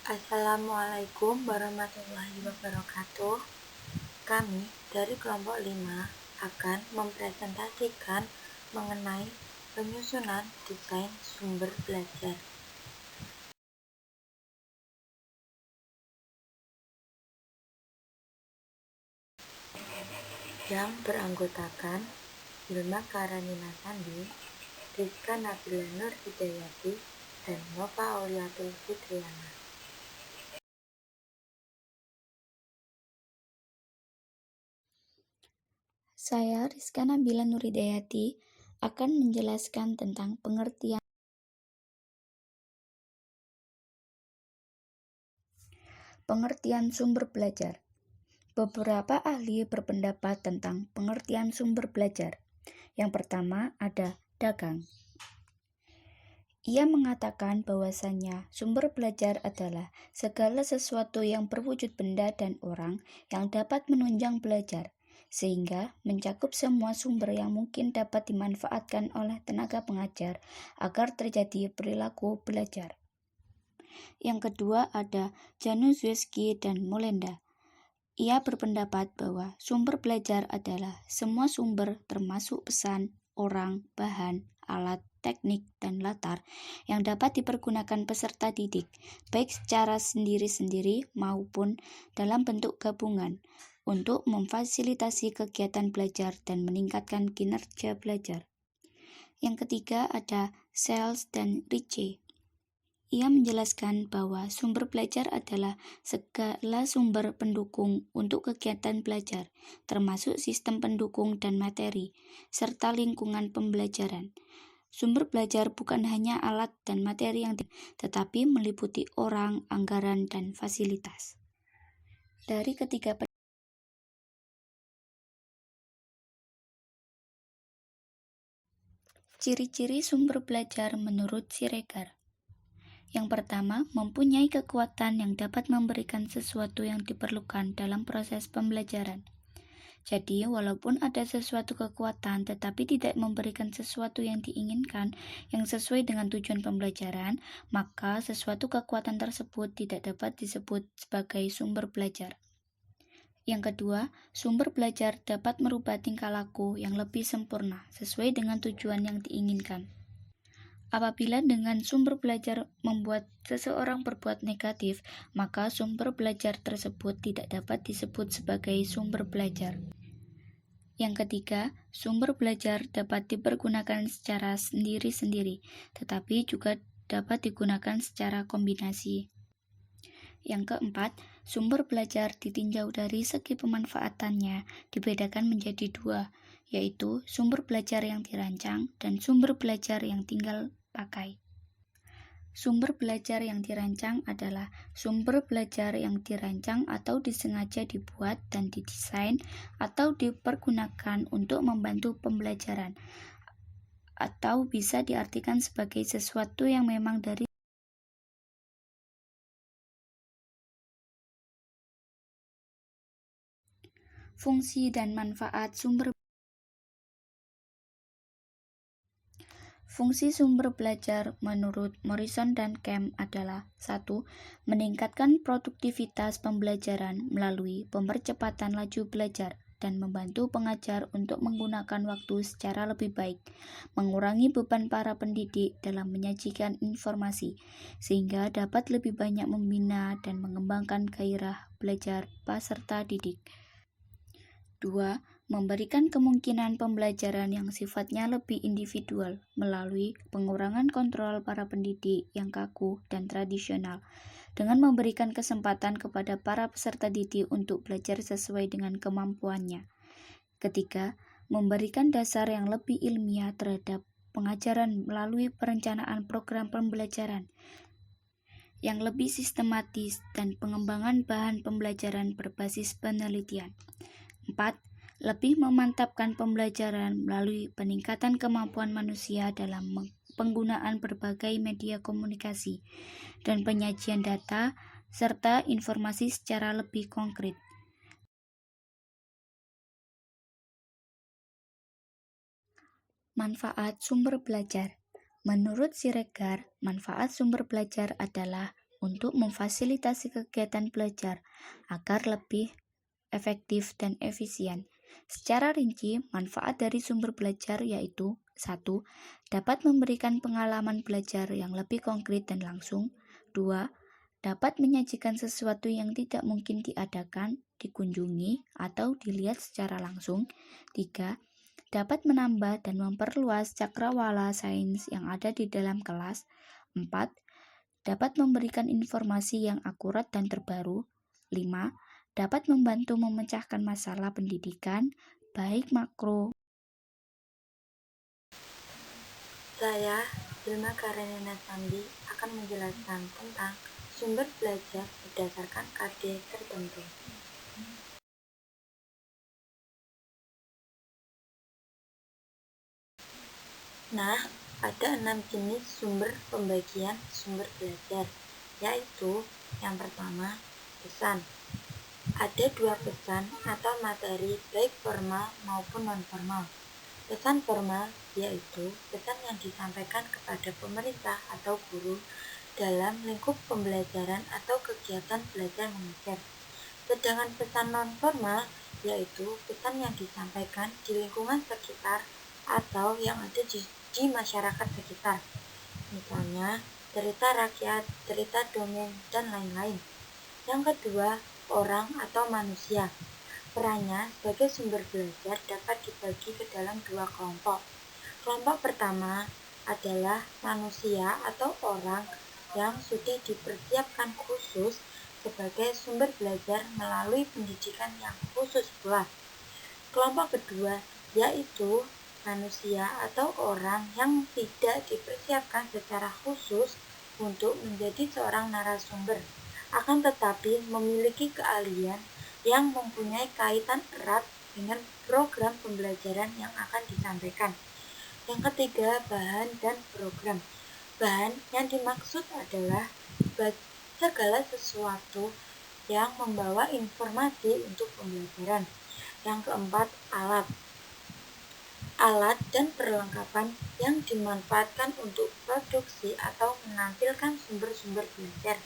Assalamualaikum warahmatullahi wabarakatuh. Kami dari kelompok 5 akan mempresentasikan mengenai penyusunan desain sumber belajar. Yang beranggotakan Hilma Karanina Sandi, Rizka Nabila Nur Hidayati, dan Nova Auliatul Fitriana. Saya Rizka Nabila Nur Hidayati akan menjelaskan tentang pengertian sumber belajar. Beberapa ahli berpendapat tentang pengertian sumber belajar. Yang pertama ada Dagang. Ia mengatakan bahwasannya sumber belajar adalah segala sesuatu yang berwujud benda dan orang yang dapat menunjang belajar, sehingga mencakup semua sumber yang mungkin dapat dimanfaatkan oleh tenaga pengajar agar terjadi perilaku belajar. Yang kedua ada Januszewski dan Molenda. Ia berpendapat bahwa sumber belajar adalah semua sumber termasuk pesan, orang, bahan, alat, teknik, dan latar yang dapat dipergunakan peserta didik, baik secara sendiri-sendiri maupun dalam bentuk gabungan, untuk memfasilitasi kegiatan belajar dan meningkatkan kinerja belajar. Yang ketiga ada Sells dan Ritchie. Ia menjelaskan bahwa sumber belajar adalah segala sumber pendukung untuk kegiatan belajar, termasuk sistem pendukung dan materi, serta lingkungan pembelajaran. Sumber belajar bukan hanya alat dan materi tetapi meliputi orang, anggaran, dan fasilitas. Dari ketiga ciri-ciri sumber belajar menurut Siregar. Yang pertama, mempunyai kekuatan yang dapat memberikan sesuatu yang diperlukan dalam proses pembelajaran. Jadi, walaupun ada sesuatu kekuatan tetapi tidak memberikan sesuatu yang diinginkan yang sesuai dengan tujuan pembelajaran, maka sesuatu kekuatan tersebut tidak dapat disebut sebagai sumber belajar. Yang kedua, sumber belajar dapat merubah tingkah laku yang lebih sempurna sesuai dengan tujuan yang diinginkan. Apabila dengan sumber belajar membuat seseorang berbuat negatif, maka sumber belajar tersebut tidak dapat disebut sebagai sumber belajar. Yang ketiga, sumber belajar dapat dipergunakan secara sendiri-sendiri, tetapi juga dapat digunakan secara kombinasi. Yang keempat, sumber belajar ditinjau dari segi pemanfaatannya dibedakan menjadi dua, yaitu sumber belajar yang dirancang dan sumber belajar yang tinggal pakai. Sumber belajar yang dirancang adalah sumber belajar yang dirancang atau disengaja dibuat dan didesain atau dipergunakan untuk membantu pembelajaran, atau bisa diartikan sebagai sesuatu yang memang dari fungsi dan manfaat sumber. Fungsi sumber belajar menurut Morrison dan Kemp adalah 1. Meningkatkan produktivitas pembelajaran melalui pemercepatan laju belajar dan membantu pengajar untuk menggunakan waktu secara lebih baik, mengurangi beban para pendidik dalam menyajikan informasi, sehingga dapat lebih banyak membina dan mengembangkan gairah belajar peserta didik. 2. Memberikan kemungkinan pembelajaran yang sifatnya lebih individual melalui pengurangan kontrol para pendidik yang kaku dan tradisional, dengan memberikan kesempatan kepada para peserta didik untuk belajar sesuai dengan kemampuannya. Ketiga, memberikan dasar yang lebih ilmiah terhadap pengajaran melalui perencanaan program pembelajaran yang lebih sistematis dan pengembangan bahan pembelajaran berbasis penelitian. 4. Lebih memantapkan pembelajaran melalui peningkatan kemampuan manusia dalam penggunaan berbagai media komunikasi dan penyajian data serta informasi secara lebih konkret. Manfaat sumber belajar. Menurut Siregar, manfaat sumber belajar adalah untuk memfasilitasi kegiatan belajar agar lebih efektif dan efisien. Secara rinci, manfaat dari sumber belajar yaitu 1. Dapat memberikan pengalaman belajar yang lebih konkret dan langsung. 2. Dapat menyajikan sesuatu yang tidak mungkin diadakan, dikunjungi, atau dilihat secara langsung. 3. Dapat menambah dan memperluas cakrawala sains yang ada di dalam kelas. 4. Dapat memberikan informasi yang akurat dan terbaru. 5. Dapat membantu memecahkan masalah pendidikan, baik makro. Saya, Hilma Karenina Sandi, akan menjelaskan tentang sumber belajar berdasarkan KD tertentu. Nah, ada 6 jenis sumber pembagian sumber belajar, yaitu yang pertama, pesan. Ada 2 pesan atau materi baik formal maupun non-formal. Pesan formal yaitu pesan yang disampaikan kepada pemerintah atau guru dalam lingkup pembelajaran atau kegiatan belajar mengajar. Sedangkan pesan non-formal yaitu pesan yang disampaikan di lingkungan sekitar atau yang ada di masyarakat sekitar. Misalnya, cerita rakyat, cerita dongeng, dan lain-lain. Yang kedua, orang atau manusia. Perannya sebagai sumber belajar dapat dibagi ke dalam 2 kelompok. Kelompok pertama adalah manusia atau orang yang sudah dipersiapkan khusus sebagai sumber belajar melalui pendidikan yang khusus pula. Kelompok kedua yaitu manusia atau orang yang tidak dipersiapkan secara khusus untuk menjadi seorang narasumber, akan tetapi memiliki keahlian yang mempunyai kaitan erat dengan program pembelajaran yang akan disampaikan. Yang ketiga, bahan dan program. Bahan yang dimaksud adalah segala sesuatu yang membawa informasi untuk pembelajaran. Yang keempat, alat. Alat dan perlengkapan yang dimanfaatkan untuk produksi atau menampilkan sumber-sumber belajar.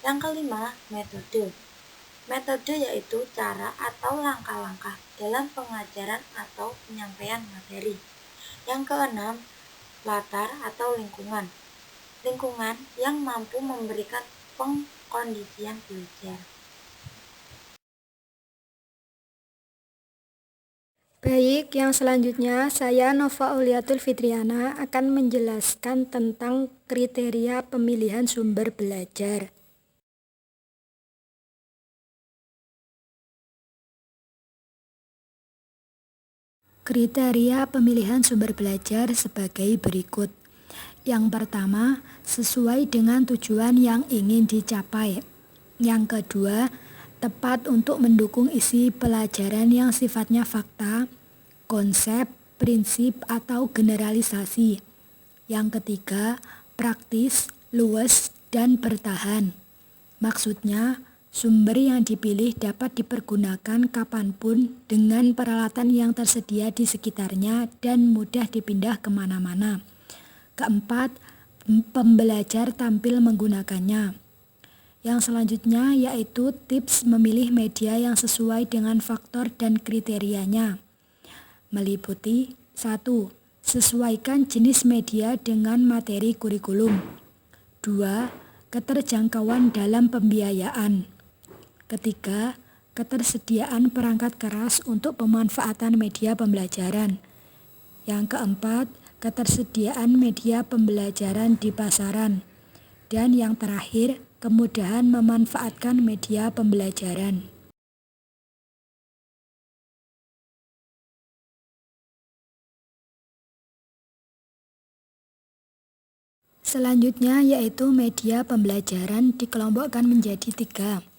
Yang kelima, metode. Metode yaitu cara atau langkah-langkah dalam pengajaran atau penyampaian materi. Yang keenam, latar atau lingkungan. Lingkungan yang mampu memberikan pengkondisian belajar. Baik, yang selanjutnya saya Nova Auliatul Fitriana akan menjelaskan tentang kriteria pemilihan sumber belajar. Kriteria pemilihan sumber belajar sebagai berikut. Yang pertama, sesuai dengan tujuan yang ingin dicapai. Yang kedua, tepat untuk mendukung isi pelajaran yang sifatnya fakta, konsep, prinsip, atau generalisasi. Yang ketiga, praktis, luas, dan bertahan. Maksudnya, sumber yang dipilih dapat dipergunakan kapanpun dengan peralatan yang tersedia di sekitarnya dan mudah dipindah kemana-mana. Keempat, pembelajar tampil menggunakannya. Yang selanjutnya yaitu tips memilih media yang sesuai dengan faktor dan kriterianya. Meliputi 1. Sesuaikan jenis media dengan materi kurikulum. 2. Keterjangkauan dalam pembiayaan. Ketiga, ketersediaan perangkat keras untuk pemanfaatan media pembelajaran. Yang keempat, ketersediaan media pembelajaran di pasaran. Dan yang terakhir, kemudahan memanfaatkan media pembelajaran. Selanjutnya yaitu media pembelajaran dikelompokkan menjadi 3.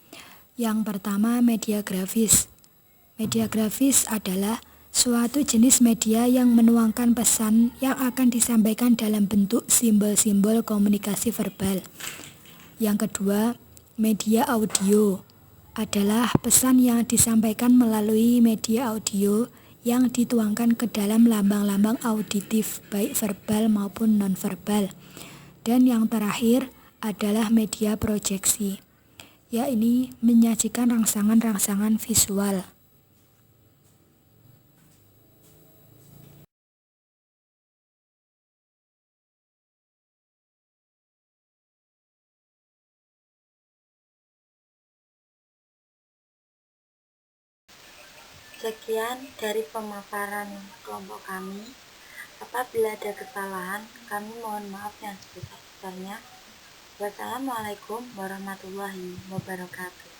Yang pertama, media grafis. Media grafis adalah suatu jenis media yang menuangkan pesan yang akan disampaikan dalam bentuk simbol-simbol komunikasi verbal. Yang kedua, media audio adalah pesan yang disampaikan melalui media audio yang dituangkan ke dalam lambang-lambang auditif baik verbal maupun nonverbal. Dan yang terakhir adalah media proyeksi, yakni menyajikan rangsangan-rangsangan visual. Sekian dari pemaparan kelompok kami. Apabila ada kesalahan, kami mohon maaf yang sebesar-besarnya. Wassalamualaikum warahmatullahi wabarakatuh.